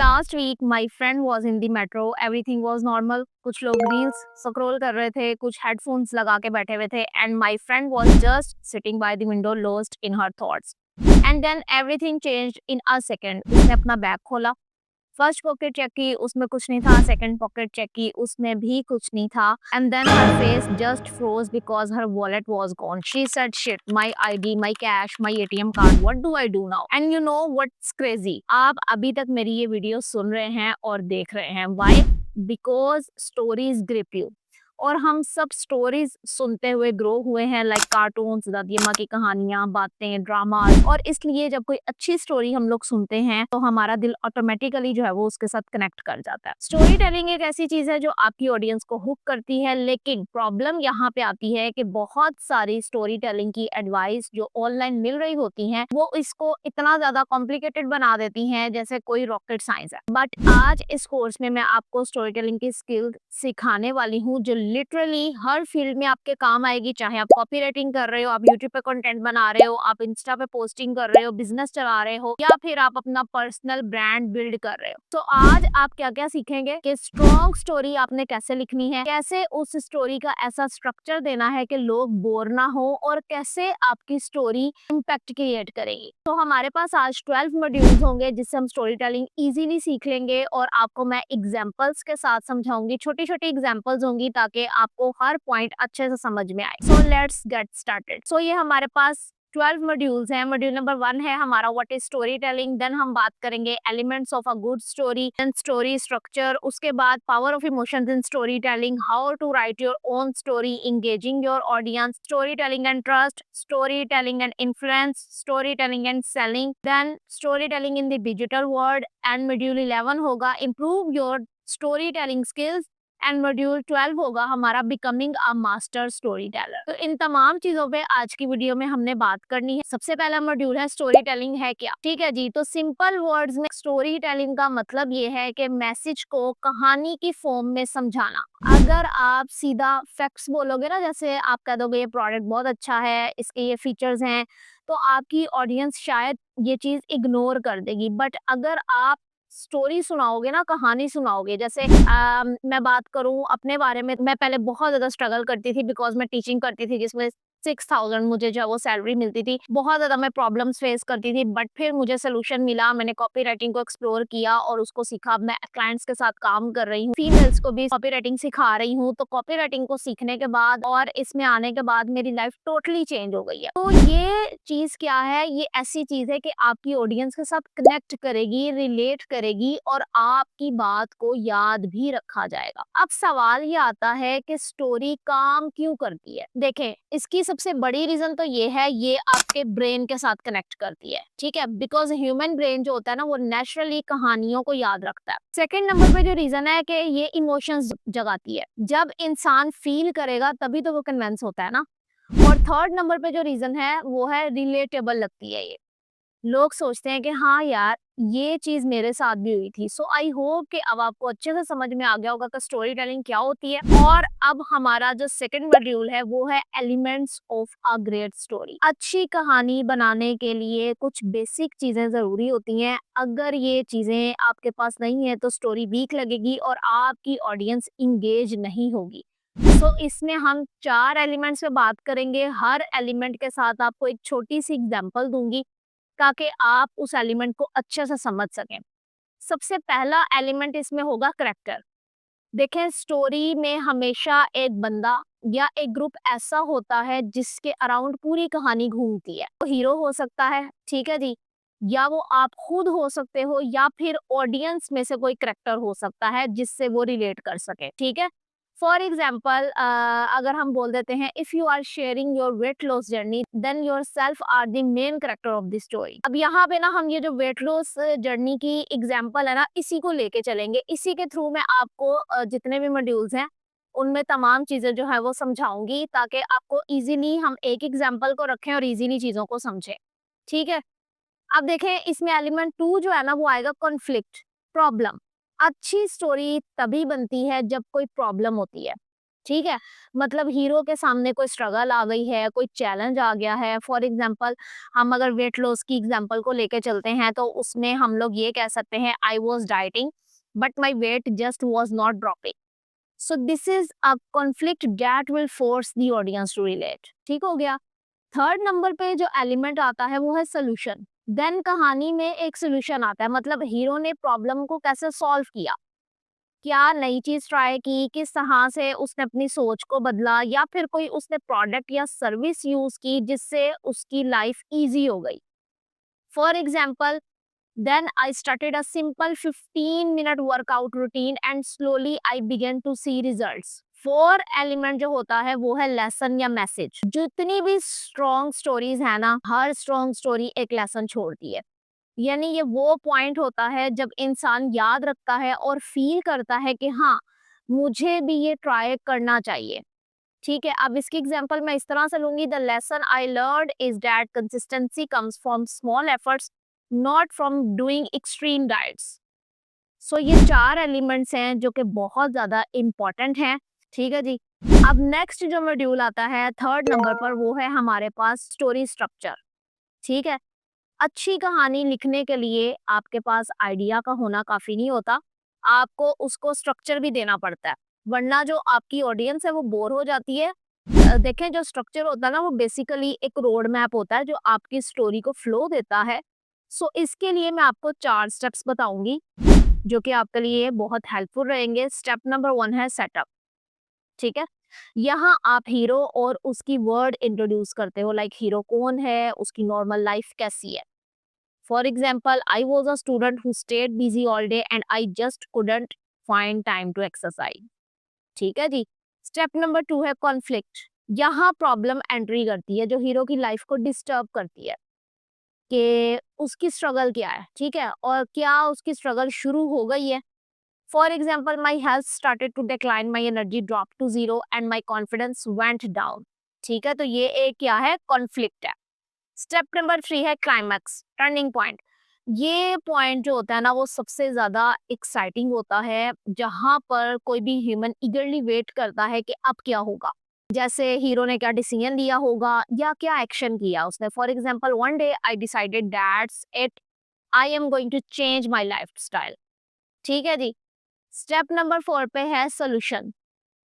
Last week my friend was in the metro, everything was normal. कुछ लोग reels scroll कर रहे थे, कुछ हेडफोन्स लगा के बैठे हुए थे, and my friend was just sitting by the window lost in her thoughts. And then everything changed in a second. उसने अपना बैग खोला, फर्स्ट पॉकेट चेक की, उसमें कुछ नहीं था। सेकंड पॉकेट चेक की, उसमें भी कुछ नहीं था। And then her face just froze because her wallet was gone. She said shit, my ID, my cash, my ATM card, what do I do now? And you know what's crazy, आप अभी तक मेरी ये video सुन रहे हैं और देख रहे हैं। Why? Because stories grip you. और हम सब स्टोरीज सुनते हुए ग्रो हुए हैं, लाइक कार्टून्स, दादी अम्मा की कहानियां, बातें, ड्रामा। और इसलिए जब कोई अच्छी स्टोरी हम लोग सुनते हैं तो हमारा दिल ऑटोमेटिकली जो है वो उसके साथ कनेक्ट कर जाता है। स्टोरी टेलिंग एक ऐसी चीज है जो आपकी ऑडियंस को हुक करती है, लेकिन प्रॉब्लम यहाँ पे आती है कि बहुत सारी स्टोरी टेलिंग की एडवाइस जो ऑनलाइन मिल रही होती है वो इसको इतना ज्यादा कॉम्प्लिकेटेड बना देती है जैसे कोई रॉकेट साइंस है। बट आज इस कोर्स में मैं आपको स्टोरी टेलिंग की स्किल सिखाने वाली हूँ जो लिटरली हर फील्ड में आपके काम आएगी। चाहे आप कॉपी राइटिंग कर रहे हो, आप यूट्यूब पे कंटेंट बना रहे हो, आप इंस्टा पे पोस्टिंग कर रहे हो, बिजनेस चला रहे हो, या फिर आप अपना पर्सनल ब्रांड बिल्ड कर रहे हो। तो आज आप क्या क्या सीखेंगे कि स्ट्रॉन्ग स्टोरी आपने कैसे लिखनी है, कैसे उस स्टोरी का ऐसा स्ट्रक्चर देना है कि लोग बोर ना हो, और कैसे आपकी स्टोरी इम्पैक्ट क्रिएट करेगी। तो हमारे पास आज 12 मॉड्यूल्स होंगे जिससे हम स्टोरी टेलिंग इजीली सीख लेंगे, और आपको मैं एग्जांपल्स के साथ समझाऊंगी। छोटी छोटी एग्जांपल्स होंगी ताकि आपको हर पॉइंट अच्छे से समझ में आए। So let's get started. So ये हमारे पास 12 मॉड्यूल्स हैं। मॉड्यूल नंबर 1 है हमारा what is story telling. Then हम बात करेंगे elements of a good story, then story structure, उसके बाद power of emotions in story telling, how to write your own story, engaging your audience, story telling and trust, story telling and influence, story telling and selling, then story telling in the digital world. And module 11 होगा improve your story telling skills, and module 12 होगा हमारा becoming a master story teller. तो इन तमाम चीजों पे आज की video में हमने बात करनी है। सबसे पहला मॉड्यूल है स्टोरी टेलिंग है क्या। ठीक है जी, तो सिंपल वर्ड्स में स्टोरी टेलिंग का मतलब ये है कि मैसेज को कहानी की फॉर्म में समझाना। अगर आप सीधा फैक्ट्स बोलोगे ना, जैसे आप कह दोगे ये प्रोडक्ट बहुत अच्छा है, इसके ये फीचर्स हैं, तो आपकी ऑडियंस शायद ये चीज इग्नोर कर देगी। बट अगर आप स्टोरी सुनाओगे ना, कहानी सुनाओगे, जैसे मैं बात करूं अपने बारे में, मैं पहले बहुत ज्यादा स्ट्रगल करती थी बिकॉज मैं टीचिंग करती थी जिसमें 6000 मुझे जो है वो सैलरी मिलती थी। बहुत ज्यादा मैं प्रॉब्लम्स फेस करती थी, बट फिर मुझे सोल्यूशन मिला। मैंने कॉपी राइटिंग को एक्सप्लोर किया और उसको सीखा। मैं क्लाइंट्स के साथ काम कर रही हूँ, फीमेल्स को भी कॉपी राइटिंग सिखा रही हूँ। तो कॉपी राइटिंग को सीखने के बाद और इसमें आने के बाद मेरी लाइफ टोटली चेंज हो गई है। तो ये चीज क्या है, ये ऐसी चीज है कि आपकी ऑडियंस के साथ कनेक्ट करेगी, रिलेट करेगी, और आपकी बात को याद भी रखा जाएगा। अब सवाल ये आता है कि स्टोरी काम क्यों करती है। देखें, इसकी सबसे बड़ी रीजन तो ये है, ये आपके ब्रेन के साथ कनेक्ट करती है। ठीक है, बिकॉज ह्यूमन ब्रेन जो होता है ना वो नेचुरली कहानियों को याद रखता है। सेकंड नंबर पे जो रीजन है कि ये इमोशंस जगाती है। जब इंसान फील करेगा तभी तो वो कन्विंस होता है ना। और थर्ड नंबर पे जो रीजन है वो है रिलेटेबल लगती है। ये लोग सोचते हैं कि हाँ यार, ये चीज मेरे साथ भी हुई थी। सो आई होप कि अब आपको अच्छे से समझ में आ गया होगा कि स्टोरी टेलिंग क्या होती है। और अब हमारा जो सेकंड मॉड्यूल है वो है elements of a great story. अच्छी कहानी बनाने के लिए कुछ बेसिक चीजें जरूरी होती हैं। अगर ये चीजें आपके पास नहीं है तो स्टोरी वीक लगेगी और आपकी ऑडियंस इंगेज नहीं होगी। सो इसमें हम 4 एलिमेंट्स पे बात करेंगे। हर एलिमेंट के साथ आपको एक छोटी सी एग्जांपल दूंगी ताकि आप उस एलिमेंट को अच्छे से समझ सकें। सबसे पहला एलिमेंट इसमें होगा करैक्टर। देखें, स्टोरी में हमेशा एक बंदा या एक ग्रुप ऐसा होता है जिसके अराउंड पूरी कहानी घूमती है। वो हीरो हो सकता है, ठीक है जी, या वो आप खुद हो सकते हो, या फिर ऑडियंस में से कोई करैक्टर हो सकता है जिससे वो रिलेट कर सके। ठीक है, फॉर एग्जाम्पल अगर हम बोल देते हैं if you are sharing your weight loss journey then your self are the main character of the story. अब यहाँ पे ना हम ये जो वेट लॉस जर्नी की एग्जाम्पल है ना, इसी को लेके चलेंगे। इसी के थ्रू मैं आपको जितने भी मॉड्यूल्स हैं उनमें तमाम चीजें जो है वो समझाऊंगी ताकि आपको इजीली हम एक एग्जाम्पल को रखें और इजीली चीजों को समझें। ठीक है, अब देखें इसमें एलिमेंट 2 जो है ना वो आएगा कॉन्फ्लिक्ट, प्रॉब्लम। अच्छी स्टोरी तभी बनती है जब कोई प्रॉब्लम होती है। ठीक है? मतलब हीरो के सामने कोई स्ट्रगल आ गई है, कोई चैलेंज आ गया है। फॉर एग्ज़ाम्पल हम अगर वेट लॉस की एग्ज़ाम्पल को लेके चलते हैं, तो उसमें हम लोग ये कह सकते हैं I was dieting but my weight just was not dropping. So this is a conflict that will force the audience to relate. ठीक हो गया? थर्ड नंबर पे जो एलिमेंट आता है वो है सॉल्यूशन। देन कहानी में एक सॉल्यूशन आता है, मतलब हीरो ने प्रॉब्लम को कैसे सॉल्व किया, क्या नई चीज ट्राई की, किस तरह से उसने अपनी सोच को बदला, या फिर कोई उसने प्रोडक्ट या सर्विस यूज की जिससे उसकी लाइफ इजी हो गई। For example, then I started a simple 15 minute workout routine and slowly I began to see results. Four element जो होता है वो है लेसन या मैसेज। जितनी भी स्ट्रॉन्ग स्टोरीज है ना, हर स्ट्रॉन्ग स्टोरी एक लेसन छोड़ती है। यानी ये वो पॉइंट होता है जब इंसान याद रखता है और फील करता है कि हाँ, मुझे भी ये ट्राई करना चाहिए। ठीक है, अब इसकी एग्जांपल मैं इस तरह से लूंगी, the lesson I learned is that consistency comes from small efforts, not from doing extreme diets. So ये चार एलिमेंट्स हैं जो कि बहुत ज्यादा इंपॉर्टेंट हैं। ठीक है जी। अब नेक्स्ट जो मॉड्यूल आता है थर्ड नंबर पर, वो है हमारे पास स्टोरी स्ट्रक्चर। ठीक है, अच्छी कहानी लिखने के लिए आपके पास आइडिया का होना काफी नहीं होता, आपको उसको स्ट्रक्चर भी देना पड़ता है, वरना जो आपकी ऑडियंस है वो बोर हो जाती है। देखें, जो स्ट्रक्चर होता है ना, वो बेसिकली एक रोड मैप होता है जो आपकी स्टोरी को फ्लो देता है। सो इसके लिए मैं आपको 4 स्टेप्स बताऊंगी जो कि आपके लिए बहुत हेल्पफुल रहेंगे। स्टेप नंबर 1 है सेटअप। ठीक है, यहाँ आप हीरो और उसकी वर्ड इंट्रोड्यूस करते हो, लाइक हीरो कौन है, उसकी नॉर्मल लाइफ कैसी है। For example, I was a student who stayed busy all day and I just couldn't find time to exercise. ठीक है जी। स्टेप नंबर 2 है कॉन्फ्लिक्ट। यहाँ प्रॉब्लम एंट्री करती है जो हीरो की लाइफ को डिस्टर्ब करती है, कि उसकी स्ट्रगल क्या है। ठीक है, और क्या उसकी स्ट्रगल शुरू हो गई है। For example, my health started to decline, my energy drop to zero and my confidence went down. ठीक है, तो ये एक क्या है, कॉन्फ्लिक्ट है। स्टेप नंबर 3 है क्लाइमैक्स, टर्निंग पॉइंट। ये पॉइंट जो होता है ना, वो सबसे ज्यादा एक्साइटिंग होता है, जहां पर कोई भी ह्यूमन ईगरली वेट करता है कि अब क्या होगा। जैसे हीरो ने क्या डिसीजन लिया होगा या क्या एक्शन किया उसने। For example, one day I decided that's it, I am going to change my life style. ठीक है जी। स्टेप नंबर 4 पे है सोल्यूशन।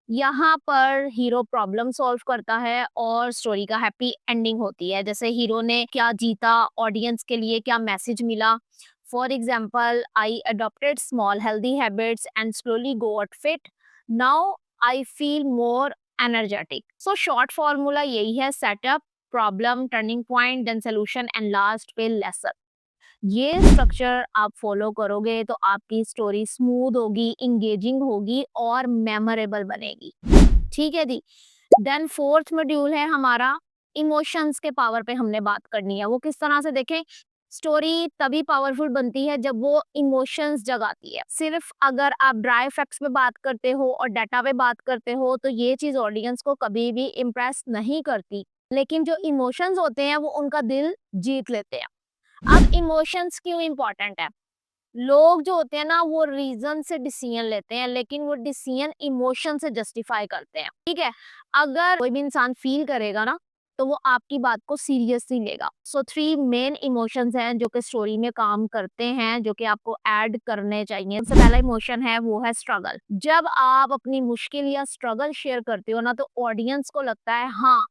यहाँ पर हीरो प्रॉब्लम सॉल्व करता है और स्टोरी का हैप्पी एंडिंग होती है। जैसे हीरो ने क्या जीता, ऑडियंस के लिए क्या मैसेज मिला। For example, I adopted small healthy habits and slowly got fit, now I feel more energetic. So short formula यही है, setup, problem, turning point, then solution and last पे लेसन। ये स्ट्रक्चर आप follow करोगे तो आपकी story smooth होगी, engaging होगी और मेमोरेबल बनेगी। ठीक है जी। देन फोर्थ मॉड्यूल है हमारा इमोशंस के पावर पे हमने बात करनी है। वो किस तरह से, देखें, स्टोरी तभी पावरफुल बनती है जब वो इमोशंस जगाती है। सिर्फ अगर आप ड्राई फैक्ट्स पे बात करते हो और डाटा पे बात करते हो तो ये चीज ऑडियंस को कभी भी इम्प्रेस नहीं करती, लेकिन जो इमोशंस होते हैं वो उनका दिल जीत लेते हैं। अब इमोशंस क्यों इंपॉर्टेंट है? लोग जो होते हैं ना, वो रीजन से डिसीजन लेते हैं, लेकिन वो डिसीजन इमोशन से जस्टिफाई करते हैं। ठीक है, अगर कोई भी इंसान फील करेगा ना, तो वो आपकी बात को सीरियसली लेगा। सो 3 मेन इमोशंस हैं जो कि स्टोरी में काम करते हैं, जो कि आपको ऐड करने चाहिए। सबसे पहला इमोशन है वो है स्ट्रगल। जब आप अपनी मुश्किल या स्ट्रगल शेयर करते हो ना, तो ऑडियंस को लगता है हाँ,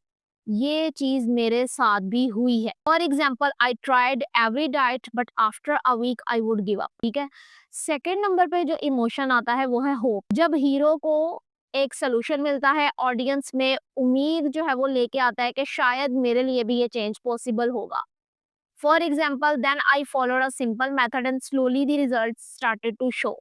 ये चीज मेरे साथ भी हुई है। For example, I tried every diet but after a week I would give up. ठीक है। सेकेंड नंबर पे जो इमोशन आता है वो है होप। जब हीरो को एक सोल्यूशन मिलता है, ऑडियंस में उम्मीद जो है वो लेके आता है कि शायद मेरे लिए भी ये चेंज पॉसिबल होगा। For example, then I followed a simple method and slowly the result started to show.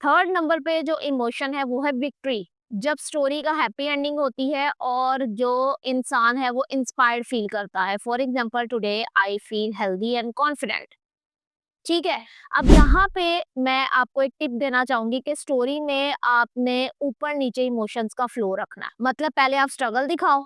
Third number पे जो इमोशन है वो है विक्ट्री। जब स्टोरी का हैप्पी एंडिंग होती है और जो इंसान है वो इंस्पायर्ड फील करता है। For example, today I feel healthy and confident. ठीक है। अब यहाँ पे मैं आपको एक टिप देना चाहूंगी कि स्टोरी में आपने ऊपर नीचे इमोशंस का फ्लो रखना है। मतलब पहले आप स्ट्रगल दिखाओ,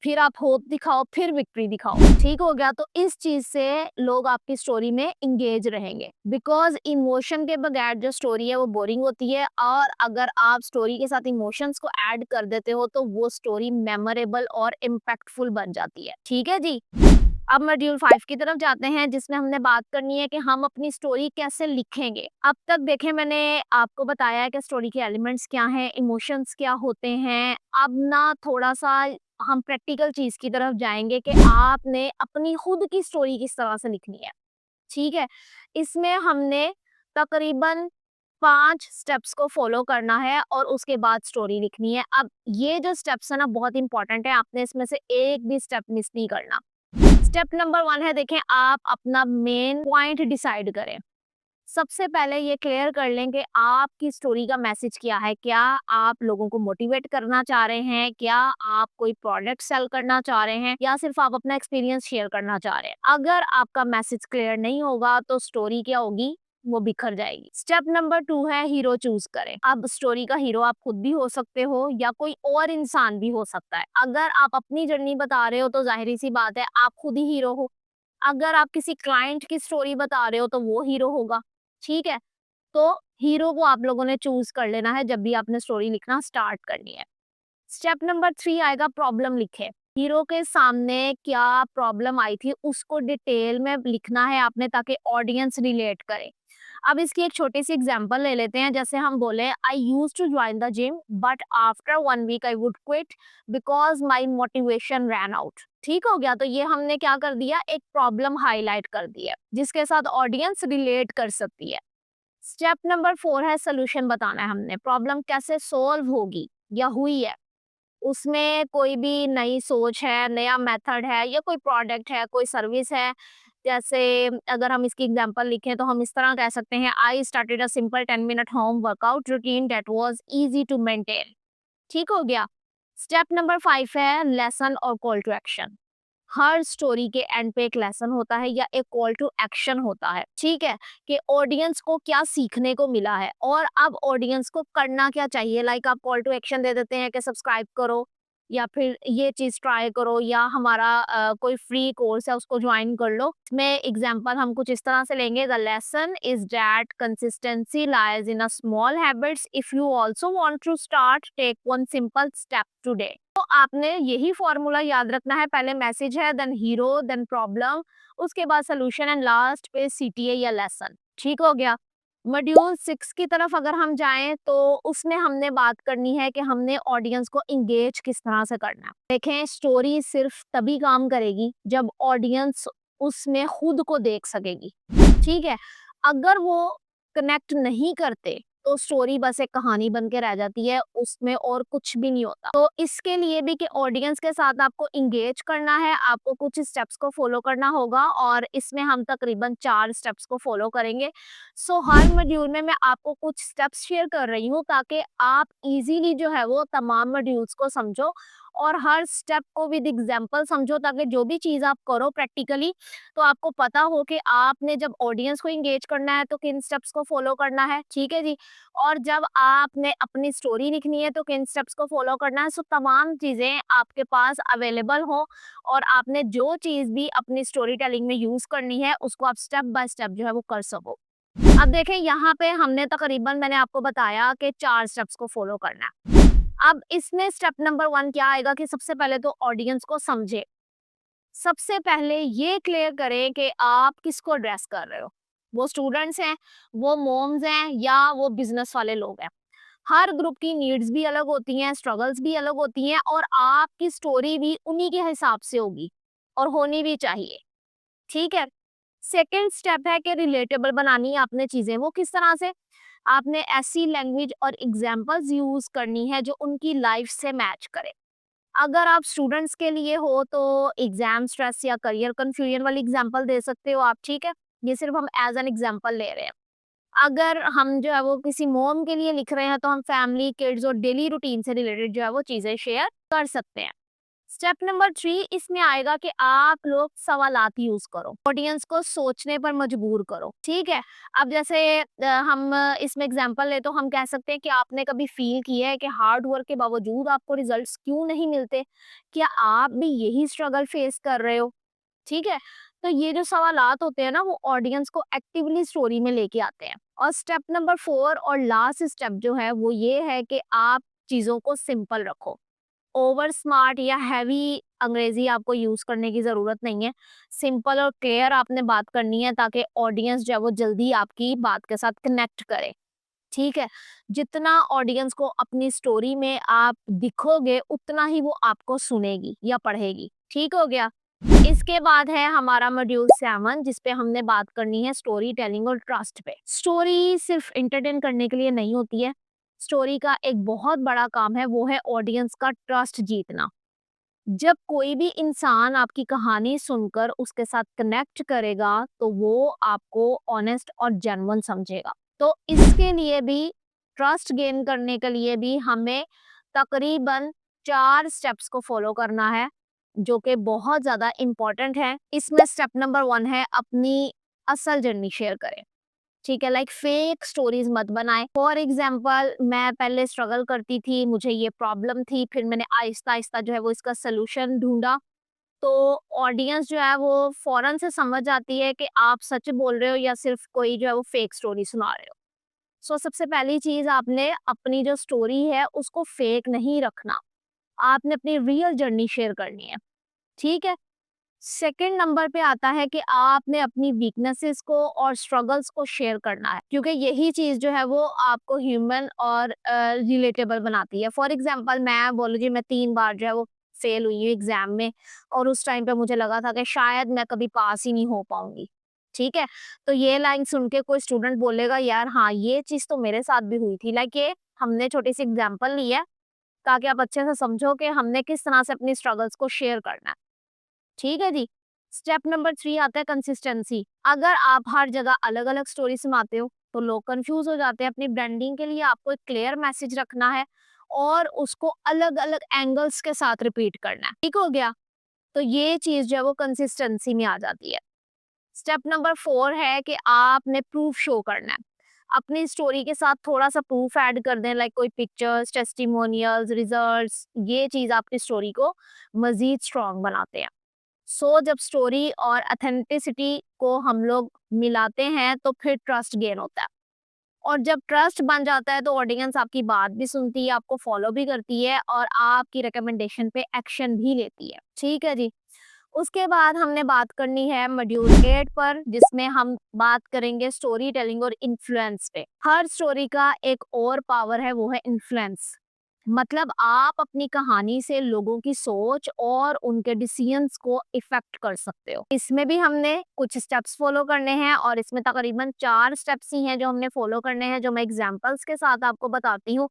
फिर आप होप दिखाओ, फिर विक्ट्री दिखाओ, ठीक हो गया। तो इस चीज से लोग आपकी स्टोरी में इंगेज रहेंगे, बिकॉज इमोशन के बगैर जो स्टोरी है वो बोरिंग होती है, और अगर आप स्टोरी के साथ इमोशंस को ऐड कर देते हो तो वो स्टोरी मेमोरेबल और इम्पैक्टफुल बन जाती है, ठीक है जी। अब मॉड्यूल 5 की तरफ जाते हैं, जिसमें हमने बात करनी है कि हम अपनी स्टोरी कैसे लिखेंगे। अब तक देखें, मैंने आपको बताया है कि स्टोरी के एलिमेंट्स क्या हैं, इमोशंस क्या होते हैं। अब ना थोड़ा सा हम प्रैक्टिकल चीज की तरफ जाएंगे कि आपने अपनी खुद की स्टोरी किस तरह से लिखनी है, ठीक है। इसमें हमने तकरीबन 5 स्टेप्स को फॉलो करना है और उसके बाद स्टोरी लिखनी है। अब ये जो स्टेप्स है ना, बहुत इंपॉर्टेंट है, आपने इसमें से एक भी स्टेप मिस नहीं करना। स्टेप नंबर 1 है, देखें, आप अपना मेन पॉइंट डिसाइड करें। सबसे पहले ये क्लियर कर लें कि आपकी स्टोरी का मैसेज क्या है। क्या आप लोगों को मोटिवेट करना चाह रहे हैं, क्या आप कोई प्रोडक्ट सेल करना चाह रहे हैं, या सिर्फ आप अपना एक्सपीरियंस शेयर करना चाह रहे हैं। अगर आपका मैसेज क्लियर नहीं होगा तो स्टोरी क्या होगी, वो बिखर जाएगी। स्टेप नंबर 2 है, हीरो चूज करें। अब स्टोरी का हीरो आप खुद भी हो सकते हो या कोई और इंसान भी हो सकता है। अगर आप अपनी जर्नी बता रहे हो तो जाहिर सी बात है आप खुद ही हीरो हो। अगर आप किसी क्लाइंट की स्टोरी बता रहे हो तो वो हीरो होगा, ठीक है। तो हीरो को आप लोगों ने चूज कर लेना है जब भी आपने स्टोरी लिखना स्टार्ट करनी है। स्टेप नंबर 3 आएगा, प्रॉब्लम लिखे। हीरो के सामने क्या प्रॉब्लम आई थी उसको डिटेल में लिखना है आपने, ताकि ऑडियंस रिलेट करे। अब इसकी एक छोटी सी एग्जांपल ले लेते हैं। जैसे हम बोले, I use to join the gym but after 1 week I would quit because my motivation ran out. ठीक हो गया। तो ये हमने क्या कर दिया, एक प्रॉब्लम हाईलाइट कर दी है जिसके साथ ऑडियंस रिलेट कर सकती है। स्टेप नंबर 4 है, सोल्यूशन बताना है हमने। प्रॉब्लम कैसे सोल्व होगी या हुई है, उसमें कोई भी नई सोच है, नया मेथड है, या कोई प्रोडक्ट है, कोई सर्विस है। जैसे अगर हम इसकी एग्जांपल लिखें तो हम इस तरह कह सकते हैं, I started a simple 10 minute home workout routine that was easy to maintain. ठीक हो गया। स्टेप नंबर 5 है, लेसन और कॉल टू एक्शन। हर स्टोरी के एंड पे एक लेसन होता है या एक कॉल टू एक्शन होता है, ठीक है, कि ऑडियंस को क्या सीखने को मिला है और अब ऑडियंस को करना क्या चाहिए। लाइक आप कॉल टू एक्शन दे देते हैं कि सब्सक्राइब करो, या फिर ये चीज ट्राई करो, या हमारा कोई फ्री कोर्स है उसको ज्वाइन कर लो। इसमें एग्जांपल हम कुछ इस तरह से लेंगे, the lesson is that consistency lies in a small habits, if you also want to start take one simple step today. तो आपने यही फॉर्मूला याद रखना है, पहले मैसेज है, देन हीरो, देन प्रॉब्लम, उसके बाद सोल्यूशन, एंड लास्ट पे सीटीए या लेसन। ठीक हो गया। मॉड्यूल 6 की तरफ अगर हम जाएं तो उसमें हमने बात करनी है कि हमने ऑडियंस को इंगेज किस तरह से करना है। देखें, स्टोरी सिर्फ तभी काम करेगी जब ऑडियंस उसमें खुद को देख सकेगी, ठीक है। अगर वो कनेक्ट नहीं करते तो स्टोरी बस एक कहानी बन के रह जाती है, उसमें और कुछ भी नहीं होता। तो इसके लिए भी कि ऑडियंस के साथ आपको इंगेज करना है, आपको कुछ स्टेप्स को फॉलो करना होगा, और इसमें हम तकरीबन 4 स्टेप्स को फॉलो करेंगे। सो हर मॉड्यूल में मैं आपको कुछ स्टेप्स शेयर कर रही हूँ ताकि आप इजीली जो है वो तमाम मॉड्यूल्स को समझो और हर स्टेप को विद एग्जांपल समझो, ताकि जो भी चीज़ आप करो प्रैक्टिकली तो आपको पता हो कि आपने जब ऑडियंस को इंगेज करना है तो किन स्टेप्स को फॉलो करना है, ठीक है जी। और जब आपने अपनी स्टोरी लिखनी है तो किन स्टेप्स को फॉलो करना है। सो तमाम चीज़ें आपके पास अवेलेबल हो और आपने जो चीज़ भी अपनी स्टोरी टेलिंग में यूज़ करनी है उसको आप स्टेप बाय स्टेप जो है वो कर सको। अब देखें, यहाँ पे हमने तकरीबन, मैंने आपको बताया कि 4 स्टेप्स को फॉलो करना है। अब इसमें स्टेप नंबर 1 क्या आएगा कि सबसे पहले तो ऑडियंस को समझे। सबसे पहले ये क्लियर करें कि आप किसको एड्रेस कर रहे हो। वो स्टूडेंट्स हैं, वो मॉम्स हैं, या वो बिजनेस वाले लोग हैं। हर ग्रुप की नीड्स भी अलग होती हैं, स्ट्रगल्स भी अलग होती हैं, और आपकी स्टोरी भी उन्हीं के हिसाब से होगी और होनी भी चाहिए, ठीक है। सेकेंड स्टेप है कि रिलेटेबल बनानी है आपने चीजें। वो किस तरह से, आपने ऐसी लैंग्वेज और एग्जाम्पल्स यूज करनी है जो उनकी लाइफ से मैच करे। अगर आप स्टूडेंट्स के लिए हो तो एग्जाम स्ट्रेस या करियर कंफ्यूजन वाली एग्जांपल दे सकते हो आप, ठीक है। ये सिर्फ हम एज एन एग्जांपल ले रहे हैं। अगर हम जो है वो किसी मॉम के लिए लिख रहे हैं तो हम फैमिली, किड्स और डेली रूटीन से रिलेटेड जो है वो चीजें शेयर कर सकते हैं। स्टेप नंबर 3 इसमें आएगा कि आप लोग सवालात यूज करो, ऑडियंस को सोचने पर मजबूर करो। ठीक है, अब जैसे हम इसमें एग्जांपल ले तो हम कह सकते हैं कि आपने कभी फील किया है कि हार्ड वर्क के बावजूद आपको रिजल्ट्स क्यों नहीं मिलते? क्या आप भी यही स्ट्रगल फेस कर रहे हो? ठीक है, तो ये जो सवालात होते हैं ना वो ऑडियंस को एक्टिवली स्टोरी में लेके आते हैं। और स्टेप नंबर 4 और लास्ट स्टेप जो है वो ये है कि आप चीजों को सिंपल रखो। ओवर स्मार्ट या हैवी अंग्रेजी आपको यूज करने की जरूरत नहीं है। सिंपल और क्लियर आपने बात करनी है ताकि ऑडियंस जो है वो जल्दी आपकी बात के साथ कनेक्ट करे। ठीक है, जितना ऑडियंस को अपनी स्टोरी में आप दिखोगे उतना ही वो आपको सुनेगी या पढ़ेगी। ठीक हो गया। इसके बाद है हमारा मॉड्यूल 7 जिसपे हमने बात करनी है स्टोरी टेलिंग और ट्रस्ट पे। स्टोरी सिर्फ एंटरटेन करने के लिए नहीं होती है। स्टोरी का एक बहुत बड़ा काम है वो है ऑडियंस का ट्रस्ट जीतना। जब कोई भी इंसान आपकी कहानी सुनकर उसके साथ कनेक्ट करेगा तो वो आपको ऑनेस्ट और जेन्युइन समझेगा। तो इसके लिए भी ट्रस्ट गेन करने के लिए भी हमें तकरीबन 4 स्टेप्स को फॉलो करना है जो कि बहुत ज्यादा इम्पोर्टेंट है। इसमें स्टेप नंबर 1 है अपनी असल जर्नी शेयर करें। ठीक है, लाइक फेक स्टोरीज मत बनाए। फॉर एग्जाम्पल मैं पहले स्ट्रगल करती थी, मुझे ये प्रॉब्लम थी, फिर मैंने आहिस्ता आहिस्ता जो है वो इसका सोल्यूशन ढूंढा। तो ऑडियंस जो है वो फौरन से समझ जाती है कि आप सच बोल रहे हो या सिर्फ कोई जो है वो फेक स्टोरी सुना रहे हो। सो सबसे पहली चीज आपने अपनी जो स्टोरी है उसको फेक नहीं रखना, आपने अपनी रियल जर्नी शेयर करनी है। ठीक है, सेकंड नंबर पे आता है कि आपने अपनी वीकनेसेस को और स्ट्रगल्स को शेयर करना है क्योंकि यही चीज जो है वो आपको ह्यूमन और रिलेटेबल बनाती है। फॉर एग्जांपल मैं बोलूँ जी, मैं 3 बार जो है वो फेल हुई हूँ एग्जाम में और उस टाइम पे मुझे लगा था कि शायद मैं कभी पास ही नहीं हो पाऊंगी। ठीक है, तो ये लाइन सुन के कोई स्टूडेंट बोलेगा यार हाँ ये चीज तो मेरे साथ भी हुई थी। लाइक ये हमने छोटी सी एग्जाम्पल ली है ताकि आप अच्छे से समझो कि हमने किस तरह से अपनी स्ट्रगल्स को शेयर करना है। ठीक है जी। स्टेप नंबर 3 आता है कंसिस्टेंसी। अगर आप हर जगह अलग अलग स्टोरी सुनाते हो तो लोग कंफ्यूज हो जाते हैं। अपनी ब्रांडिंग के लिए आपको एक क्लियर मैसेज रखना है और उसको अलग अलग एंगल्स के साथ रिपीट करना है। ठीक हो गया, तो ये चीज जो है वो कंसिस्टेंसी में आ जाती है। स्टेप नंबर 4 है कि आपने प्रूफ शो करना है। अपनी स्टोरी के साथ थोड़ा सा प्रूफ ऐड कर दें, लाइक कोई पिक्चर्स, टेस्टिमोनियल्स, रिजल्ट्स। ये चीज आपकी स्टोरी को मजीद स्ट्रॉन्ग बनाते हैं। जब स्टोरी और अथेंटिसिटी को हम लोग मिलाते हैं तो फिर ट्रस्ट गेन होता है। और जब ट्रस्ट बन जाता है तो ऑडियंस आपकी बात भी सुनती है, आपको फॉलो भी करती है और आपकी रिकमेंडेशन पे एक्शन भी लेती है। ठीक है जी। उसके बाद हमने बात करनी है मॉड्यूल 8 पर जिसमें हम बात करेंगे स्टोरी टेलिंग और इन्फ्लुएंस पे। हर स्टोरी का एक और पावर है वो है इन्फ्लुएंस। मतलब आप अपनी कहानी से लोगों की सोच और उनके डिसीजंस को इफेक्ट कर सकते हो। इसमें भी हमने कुछ स्टेप्स फॉलो करने हैं और इसमें तकरीबन 4 स्टेप्स ही हैं जो हमने फॉलो करने हैं, जो मैं एग्जांपल्स के साथ आपको बताती हूँ।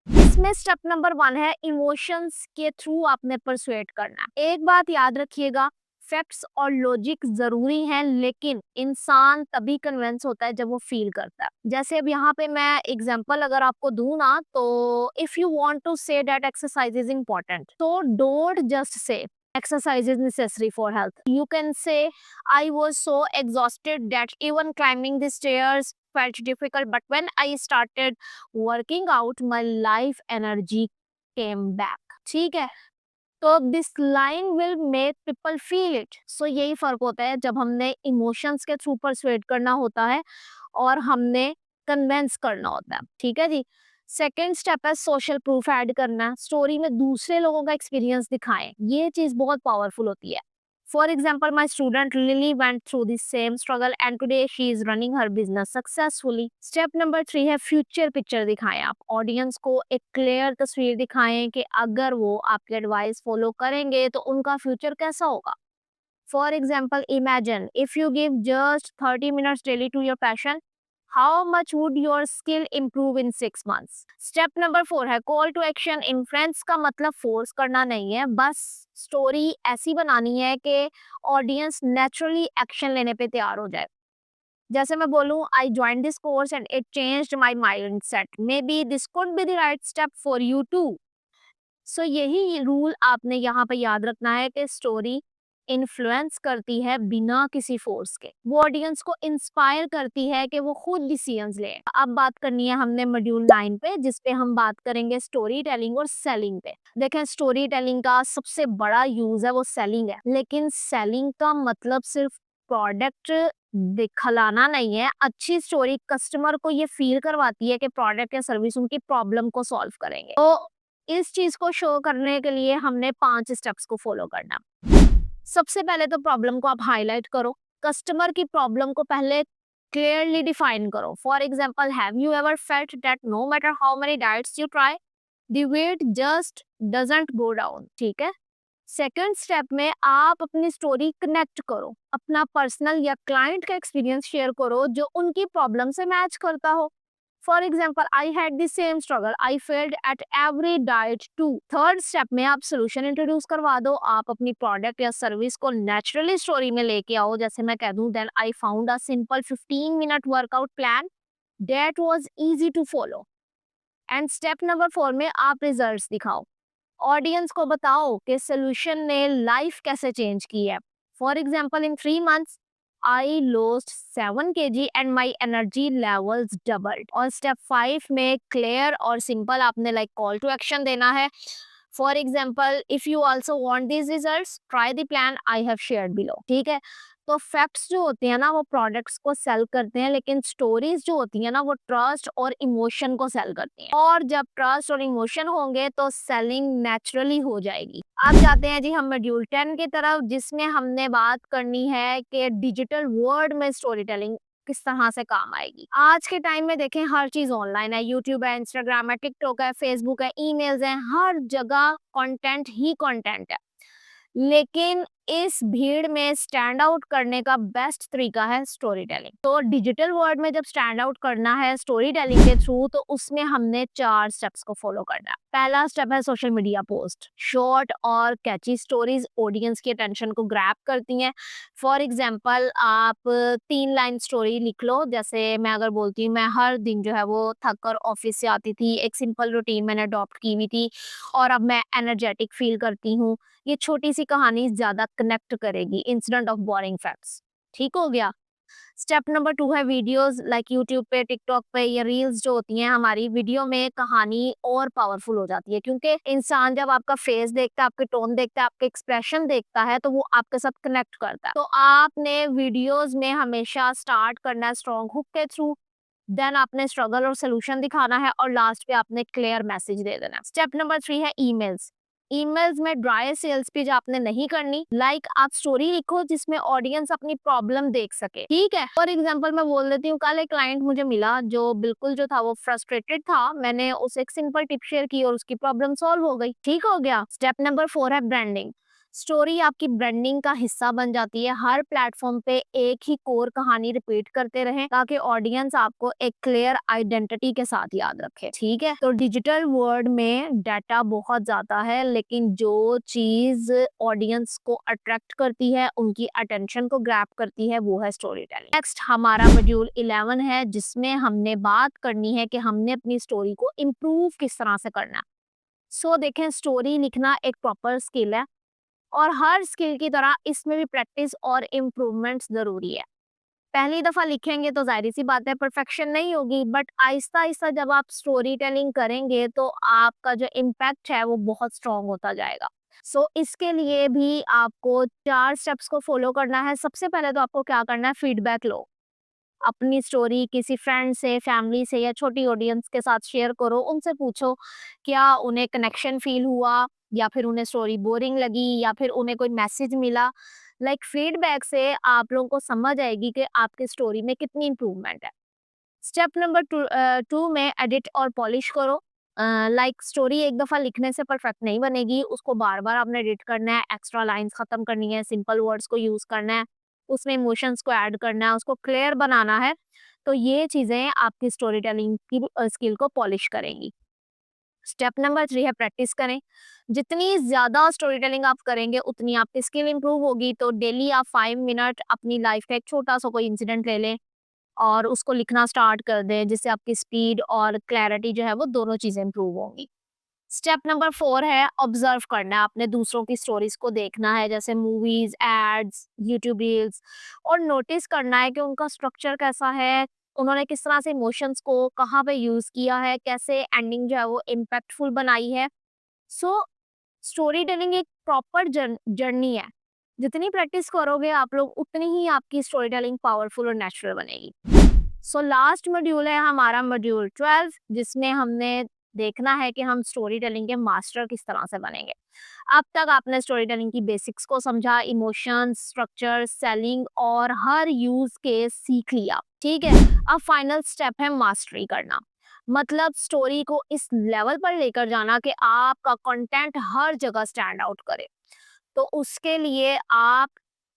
इसमें स्टेप नंबर 1 है इमोशंस के थ्रू आपने परसुएट करना है। एक बात याद रखिएगा, फैक्ट्स और लॉजिक जरूरी हैं लेकिन इंसान तभी कन्विंस होता है जब वो फील करता है। जैसे अब यहाँ पे मैं एग्जांपल अगर आपको दूं ना, तो if you want to say that exercise is important तो don't just say exercise is necessary for health. You can say I was so exhausted that even climbing the stairs felt difficult, but when I started working out my life energy came back. ठीक है, तो this line will make people feel it. So यही फर्क होता है जब हमने emotions के थ्रू परसुएट करना होता है और हमने कन्वेंस करना होता है। ठीक है जी। सेकेंड स्टेप है सोशल प्रूफ ऐड करना। स्टोरी में दूसरे लोगों का एक्सपीरियंस दिखाएं, ये चीज बहुत पावरफुल होती है। For example my student lily went through the same struggle and today she is running her business successfully. Step number 3 है फ्यूचर पिक्चर दिखाएं। आप ऑडियंस को एक क्लियर तस्वीर दिखाएं कि अगर वो आपके एडवाइस फॉलो करेंगे तो उनका फ्यूचर कैसा होगा। For example imagine if you give just 30 minutes daily to your passion, how much would your skill improve in 6 months। Step number 4 है कॉल टू एक्शन। इन्फ्लुएंस का मतलब फोर्स करना नहीं है, बस स्टोरी ऐसी बनानी है कि ऑडियंस नेचुरली एक्शन लेने पे तैयार हो जाए। जैसे मैं बोलूं I join this course and it changed my mindset, maybe this could be the right step for you too. So यही रूल आपने यहाँ पे याद रखना है कि स्टोरी इन्फ्लुएंस करती है बिना किसी फोर्स के, वो ऑडियंस को इंस्पायर करती है कि वो खुद डिसीजंस ले। अब बात करनी है हमने मॉड्यूल 9 पे, जिसपे हम बात करेंगे स्टोरी टेलिंग और सेलिंग पे। देखें, स्टोरी टेलिंग का सबसे बड़ा यूज है वो सेलिंग है, लेकिन सेलिंग का मतलब सिर्फ प्रोडक्ट दिखलाना नहीं है। अच्छी स्टोरी कस्टमर को ये फील करवाती है कि प्रोडक्ट या सर्विस उनकी प्रॉब्लम को सॉल्व करेंगे। तो इस चीज को शो करने के लिए हमने 5 स्टेप्स को फॉलो करना। सबसे पहले तो प्रॉब्लम को आप हाईलाइट करो, कस्टमर की प्रॉब्लम को पहले क्लियरली डिफाइन करो। For example, have you ever felt that no matter how many diets you try, the weight just doesn't go down. ठीक है। सेकंड स्टेप में आप अपनी स्टोरी कनेक्ट करो, अपना पर्सनल या क्लाइंट का एक्सपीरियंस शेयर करो जो उनकी प्रॉब्लम से मैच करता हो। For example, I had the same struggle, I failed at every diet too. Third step में आप सोल्यूशन इंट्रोड्यूस करवा दो, आप अपनी प्रोडक्ट या सर्विस को नेचुरली स्टोरी में लेके आओ। जैसे मैं कह दूं, then I found a simple 15-minute workout plan that was easy to follow. And step number 4 में आप रिजल्ट्स दिखाओ, ऑडियंस को बताओ कि सोल्यूशन ने लाइफ कैसे चेंज की है। For example, in 3 months I lost 7 kg and my energy levels doubled. और स्टेप 5 में क्लियर और सिंपल आपने लाइक कॉल टू एक्शन देना है। For example, if you also want this result, try the plan I have shared below. ठीक है। तो facts जो होते हैं ना वो प्रोडक्ट्स को सेल करते हैं, लेकिन स्टोरीज जो होती है ना वो ट्रस्ट और इमोशन को सेल करती हैं। और जब ट्रस्ट और इमोशन होंगे तो सेलिंग नेचुरली हो जाएगी। अब जाते हैं जी हम मॉड्यूल 10 की तरफ, जिसमें हमने बात करनी है कि डिजिटल वर्ल्ड में स्टोरी टेलिंग किस तरह से काम आएगी। आज के टाइम में देखें, हर चीज ऑनलाइन है, यूट्यूब है, इंस्टाग्राम है, टिकटॉक है, फेसबुक है, ईमेल्स हैं, हर जगह कंटेंट ही कंटेंट है। लेकिन इस भीड़ में स्टैंड आउट करने का बेस्ट तरीका है स्टोरी टेलिंग। तो डिजिटल वर्ल्ड में जब स्टैंड आउट करना है स्टोरी टेलिंग के थ्रू, तो उसमें हमने 4 स्टेप्स को फॉलो करना है। पहला स्टेप है सोशल मीडिया पोस्ट। शॉर्ट और कैची स्टोरीज ऑडियंस की अटेंशन को ग्रैब करती हैं। फॉर एग्जाम्पल, आप 3 लाइन स्टोरी लिख लो। जैसे मैं अगर बोलती हूँ, मैं हर दिन जो है वो थक कर ऑफिस से आती थी, एक सिंपल रूटीन मैंने अडॉप्ट की हुई थी और अब मैं एनर्जेटिक फील करती हूँ। ये छोटी सी कहानी ज्यादा कनेक्ट करेगी इंस्टेंट ऑफ बोरिंग फैक्ट्स। ठीक हो गया। स्टेप नंबर 2 है वीडियोस, लाइक यूट्यूब पे, टिकटॉक पे या रील्स जो होती हैं हमारी, वीडियो में कहानी और पावरफुल हो जाती है, क्योंकि इंसान जब आपका फेस देखता है, आपके टोन देखता है, आपके एक्सप्रेशन देखता है, तो वो आपके साथ कनेक्ट करता है। तो आपने वीडियोस में हमेशा स्टार्ट करना है स्ट्रॉन्ग हुक के थ्रू, देन आपने स्ट्रगल और सोल्यूशन दिखाना है, और लास्ट पे आपने क्लियर मैसेज दे देना है। स्टेप नंबर 3 है ईमेल्स। ईमेल्स में ड्राई सेल्स पिच आपने नहीं करनी। लाइक आप स्टोरी लिखो जिसमें ऑडियंस अपनी प्रॉब्लम देख सके। ठीक है। फॉर एग्जांपल मैं बोल देती हूँ, कल एक क्लाइंट मुझे मिला जो बिल्कुल जो था वो फ्रस्ट्रेटेड था। मैंने उसे एक सिंपल टिप शेयर की और उसकी प्रॉब्लम सॉल्व हो गई। ठीक हो गया। स्टेप नंबर 4 है ब्रांडिंग। स्टोरी आपकी ब्रांडिंग का हिस्सा बन जाती है। हर प्लेटफॉर्म पे एक ही कोर कहानी रिपीट करते रहें ताकि ऑडियंस आपको एक क्लियर आइडेंटिटी के साथ याद रखे। ठीक है। तो डिजिटल वर्ल्ड में डाटा बहुत ज्यादा है, लेकिन जो चीज ऑडियंस को अट्रैक्ट करती है, उनकी अटेंशन को ग्रैब करती है, वो है स्टोरी टेलिंग। नेक्स्ट हमारा मॉड्यूल 11 है, जिसमें हमने बात करनी है कि हमने अपनी स्टोरी को इम्प्रूव किस तरह से करना है। सो देखें, स्टोरी लिखना एक प्रॉपर स्किल है और हर स्किल की तरह इसमें भी प्रैक्टिस और इम्प्रूवमेंट्स जरूरी है। पहली दफा लिखेंगे तो जाहिर सी बात है परफेक्शन नहीं होगी, बट आहिस्ता आहिस्ता जब आप स्टोरी टेलिंग करेंगे तो आपका जो इम्पैक्ट है वो बहुत स्ट्रांग होता जाएगा। सो इसके लिए भी आपको 4 स्टेप्स को फॉलो करना है। सबसे पहले तो आपको क्या करना है, फीडबैक लो। अपनी स्टोरी किसी फ्रेंड से, फैमिली से या छोटी ऑडियंस के साथ शेयर करो। उनसे पूछो क्या उन्हें कनेक्शन फील हुआ, या फिर उन्हें स्टोरी बोरिंग लगी, या फिर उन्हें कोई मैसेज मिला। लाइक फीडबैक से आप लोगों को समझ आएगी कि आपकी स्टोरी में कितनी इंप्रूवमेंट है। स्टेप नंबर 2 में एडिट और पॉलिश करो। लाइक स्टोरी एक दफा लिखने से परफेक्ट नहीं बनेगी, उसको बार बार आपने एडिट करना है, एक्स्ट्रा लाइंस खत्म करनी है, सिंपल वर्ड्स को यूज करना है, उसमें इमोशंस को ऐड करना है, उसको क्लियर बनाना है। तो ये चीजें आपकी स्टोरी टेलिंग की स्किल को पॉलिश करेंगी। स्टेप नंबर 3 है प्रैक्टिस करें। जितनी ज्यादा स्टोरी टेलिंग आप करेंगे उतनी आपकी स्किल इंप्रूव होगी। तो डेली आप 5 मिनट अपनी लाइफ का एक छोटा सा कोई इंसिडेंट ले लें और उसको लिखना स्टार्ट कर दें, जिससे आपकी स्पीड और क्लैरिटी जो है वो दोनों चीजें इंप्रूव होंगी। स्टेप नंबर 4 है ऑब्जर्व करना है, आपने दूसरों की स्टोरीज को देखना है, जैसे मूवीज, एड्स, यूट्यूब रील्स, और नोटिस करना है कि उनका स्ट्रक्चर कैसा है, उन्होंने किस तरह से इमोशंस को कहाँ पे यूज किया है, कैसे एंडिंग जो है वो इम्पैक्टफुल बनाई है। सो स्टोरी टेलिंग एक प्रॉपर जर्नी है। जितनी प्रैक्टिस करोगे आप लोग, उतनी ही आपकी स्टोरी टेलिंग पावरफुल और नेचुरल बनेगी। सो लास्ट मॉड्यूल है हमारा मॉड्यूल 12, जिसमें हमने देखना है कि हम स्टोरी टेलिंग के मास्टर किस तरह से बनेंगे। अब तक आपने स्टोरी टेलिंग की बेसिक्स को समझा, इमोशंस, स्ट्रक्चर, सेलिंग और हर यूज केस सीख लिया, ठीक है। अब फाइनल स्टेप है मास्टरी करना, मतलब स्टोरी को इस लेवल पर लेकर जाना कि आपका कंटेंट हर जगह स्टैंड आउट करे। तो उसके लिए आप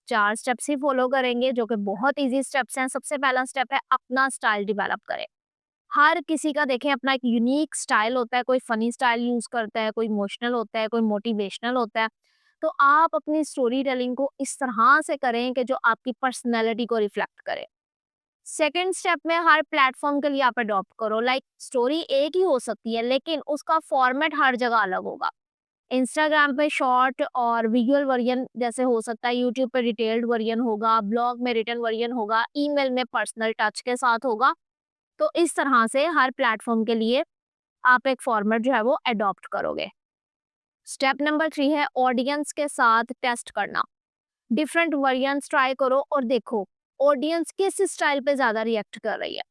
4 स्टेप्स ही फॉलो करेंगे, जो कि बहुत ईज़ी स्टेप्स हैं। सबसे पहला स्टेप है अपना स्टाइल डेवलप करें। हर किसी का देखें अपना एक यूनिक स्टाइल होता है, कोई फनी स्टाइल यूज़ करता है, कोई इमोशनल होता है, कोई मोटिवेशनल होता है। तो आप अपनी स्टोरी टेलिंग को इस तरह से करें कि जो आपकी पर्सनैलिटी को रिफ्लेक्ट करे। सेकंड स्टेप में हर प्लेटफ़ॉर्म के लिए आप अडॉप्ट करो, लाइक स्टोरी एक ही हो सकती है, लेकिन उसका फॉर्मेट हर जगह अलग होगा। इंस्टाग्राम पे शॉर्ट और विजुअल वर्जन जैसे हो सकता है, यूट्यूब पे डिटेल्ड वर्जन होगा, ब्लॉग में रिटन वर्जन होगा, ईमेल में पर्सनल टच के साथ होगा। तो इस तरह से हर प्लेटफॉर्म के लिए आप एक फॉर्मेट जो है वो अडॉप्ट करोगे। स्टेप नंबर 3 है ऑडियंस के साथ टेस्ट करना। डिफरेंट वर्जन्स ट्राई करो और देखो ऑडियंस किस स्टाइल पे ज्यादा रिएक्ट कर रही है।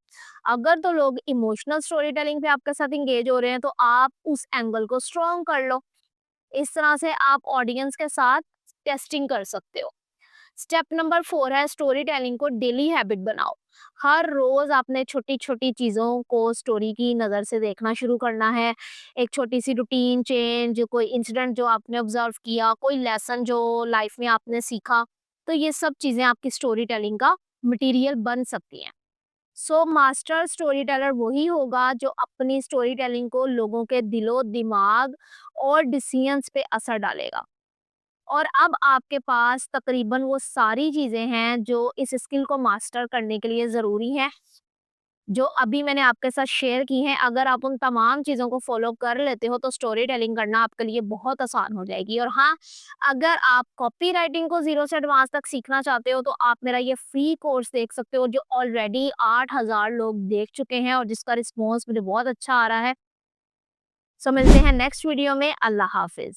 अगर तो लोग इमोशनल स्टोरी टेलिंग पे आपके साथ इंगेज हो रहे हैं, तो आप उस एंगल को स्ट्रॉन्ग कर लो। इस तरह से आप ऑडियंस के साथ टेस्टिंग कर सकते हो। स्टेप नंबर 4 है स्टोरी टेलिंग को डेली हैबिट बनाओ। हर रोज आपने छोटी छोटी चीजों को स्टोरी की नजर से देखना शुरू करना है। एक छोटी सी रूटीन चेंज, कोई इंसिडेंट जो आपने ऑब्जर्व किया, कोई लेसन जो लाइफ में आपने सीखा, तो ये सब चीजें आपकी स्टोरी टेलिंग का मटेरियल बन सकती हैं। सो मास्टर स्टोरी टेलर वही होगा जो अपनी स्टोरी टेलिंग को लोगों के दिलो दिमाग और डिसीजंस पे असर डालेगा। और अब आपके पास तकरीबन वो सारी चीजें हैं जो इस स्किल को मास्टर करने के लिए जरूरी हैं, जो अभी मैंने आपके साथ शेयर की हैं। अगर आप उन तमाम चीज़ों को फॉलो कर लेते हो, तो स्टोरी टेलिंग करना आपके लिए बहुत आसान हो जाएगी। और हाँ, अगर आप कॉपी राइटिंग को ज़ीरो से एडवांस तक सीखना चाहते हो, तो आप मेरा ये फ्री कोर्स देख सकते हो, जो ऑलरेडी 8,000 लोग देख चुके हैं और जिसका रिस्पॉन्स मुझे बहुत अच्छा आ रहा है। सो मिलते हैं नेक्स्ट वीडियो में। अल्लाह हाफिज़।